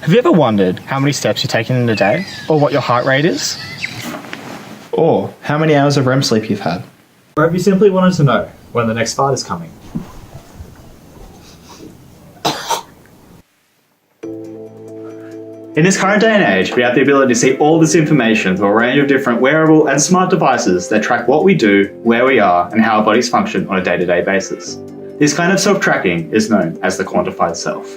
Have you ever wondered how many steps you're taking in a day, or what your heart rate is? Or how many hours of REM sleep you've had? Or have you simply wanted to know when the next fight is coming? In this current day and age, we have the ability to see all this information through a range of different wearable and smart devices that track what we do, where we are, and how our bodies function on a day-to-day basis. This kind of self-tracking is known as the quantified self.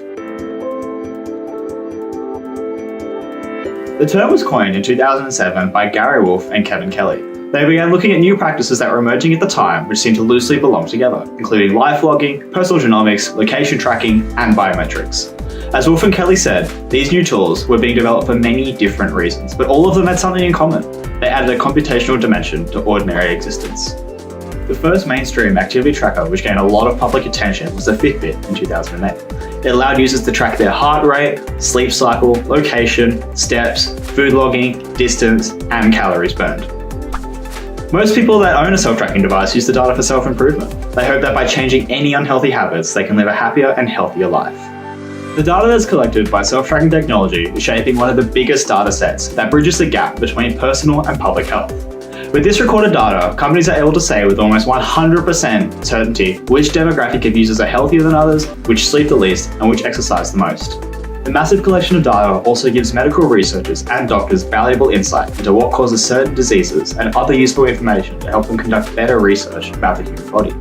The term was coined in 2007 by Gary Wolfe and Kevin Kelly. They began looking at new practices that were emerging at the time which seemed to loosely belong together, including life logging, personal genomics, location tracking, and biometrics. As Wolfe and Kelly said, these new tools were being developed for many different reasons, but all of them had something in common. They added a computational dimension to ordinary existence. The first mainstream activity tracker which gained a lot of public attention was the Fitbit in 2008. It allowed users to track their heart rate, sleep cycle, location, steps, food logging, distance, and calories burned. Most people that own a self-tracking device use the data for self-improvement. They hope that by changing any unhealthy habits, they can live a happier and healthier life. The data that's collected by self-tracking technology is shaping one of the biggest data sets that bridges the gap between personal and public health. With this recorded data, companies are able to say with almost 100% certainty which demographic of users are healthier than others, which sleep the least, and which exercise the most. The massive collection of data also gives medical researchers and doctors valuable insight into what causes certain diseases and other useful information to help them conduct better research about the human body.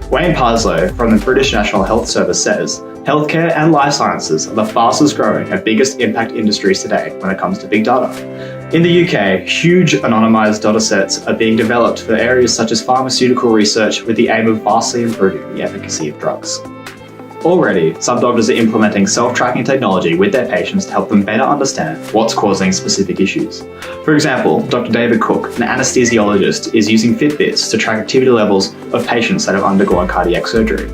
Wayne Parslow from the British National Health Service says, "Healthcare and life sciences are the fastest growing and biggest impact industries today when it comes to big data." In the UK, huge anonymised datasets are being developed for areas such as pharmaceutical research with the aim of vastly improving the efficacy of drugs. Already, some doctors are implementing self-tracking technology with their patients to help them better understand what's causing specific issues. For example, Dr. David Cook, an anesthesiologist, is using Fitbits to track activity levels of patients that have undergone cardiac surgery.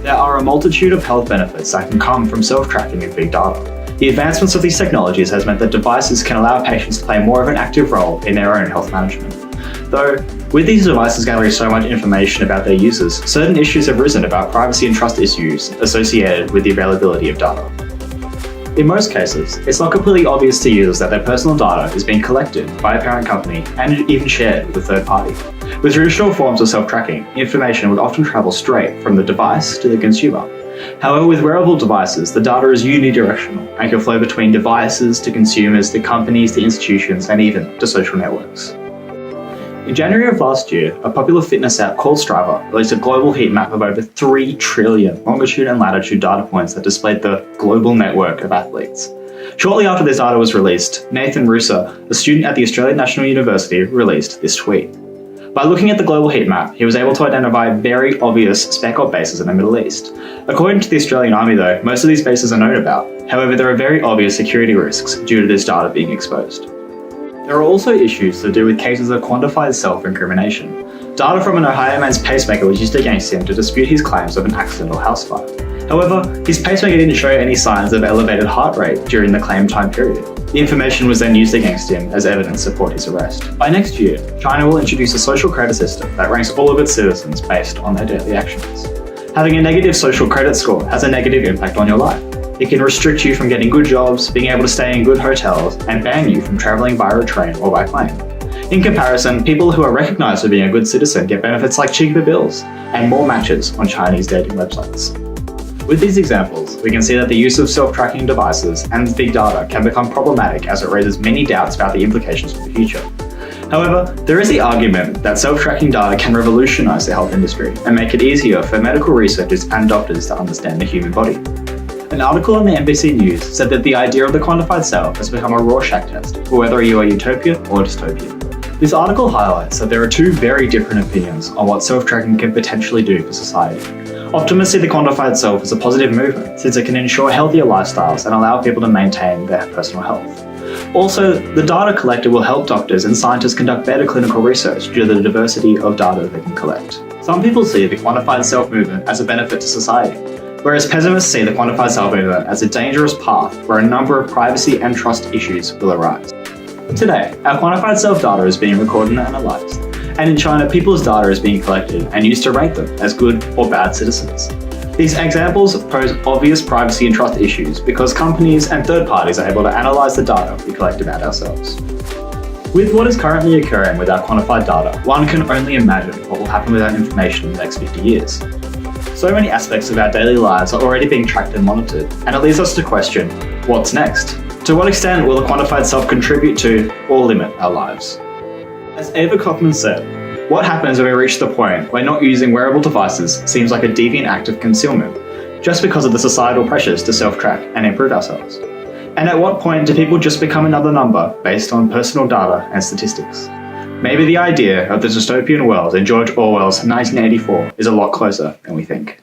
There are a multitude of health benefits that can come from self-tracking and big data. The advancements of these technologies has meant that devices can allow patients to play more of an active role in their own health management. Though, with these devices gathering so much information about their users, certain issues have risen about privacy and trust issues associated with the availability of data. In most cases, it's not completely obvious to users that their personal data is being collected by a parent company and even shared with a third party. With traditional forms of self-tracking, information would often travel straight from the device to the consumer. However, with wearable devices, the data is unidirectional and can flow between devices to consumers, to companies, to institutions, and even to social networks. In January of last year, a popular fitness app called Strava released a global heat map of over 3 trillion longitude and latitude data points that displayed the global network of athletes. Shortly after this data was released, Nathan Rusa, a student at the Australian National University, released this tweet. By looking at the global heat map, he was able to identify very obvious spec op bases in the Middle East. According to the Australian Army though, most of these bases are known about. However, there are very obvious security risks due to this data being exposed. There are also issues to do with cases of quantified self-incrimination. Data from an Ohio man's pacemaker was used against him to dispute his claims of an accidental house fire. However, his pacemaker didn't show any signs of elevated heart rate during the claimed time period. The information was then used against him as evidence to support his arrest. By next year, China will introduce a social credit system that ranks all of its citizens based on their daily actions. Having a negative social credit score has a negative impact on your life. It can restrict you from getting good jobs, being able to stay in good hotels, and ban you from travelling by train or by plane. In comparison, people who are recognised for being a good citizen get benefits like cheaper bills and more matches on Chinese dating websites. With these examples, we can see that the use of self-tracking devices and big data can become problematic as it raises many doubts about the implications for the future. However, there is the argument that self-tracking data can revolutionise the health industry and make it easier for medical researchers and doctors to understand the human body. An article on the NBC News said that the idea of the quantified self has become a Rorschach test for whether you are utopian or dystopian. This article highlights that there are two very different opinions on what self-tracking can potentially do for society. Optimists see the quantified self as a positive movement, since it can ensure healthier lifestyles and allow people to maintain their personal health. Also, the data collected will help doctors and scientists conduct better clinical research due to the diversity of data they can collect. Some people see the quantified self movement as a benefit to society, whereas pessimists see the quantified self movement as a dangerous path where a number of privacy and trust issues will arise. Today, our quantified self data is being recorded and analysed, and in China, people's data is being collected and used to rate them as good or bad citizens. These examples pose obvious privacy and trust issues because companies and third parties are able to analyse the data we collect about ourselves. With what is currently occurring with our quantified data, one can only imagine what will happen with our information in the next 50 years. So many aspects of our daily lives are already being tracked and monitored, and it leads us to question, what's next? To what extent will the quantified self contribute to or limit our lives? As Ava Kaufman said, what happens when we reach the point where not using wearable devices seems like a deviant act of concealment, just because of the societal pressures to self-track and improve ourselves? And at what point do people just become another number based on personal data and statistics? Maybe the idea of the dystopian world in George Orwell's 1984 is a lot closer than we think.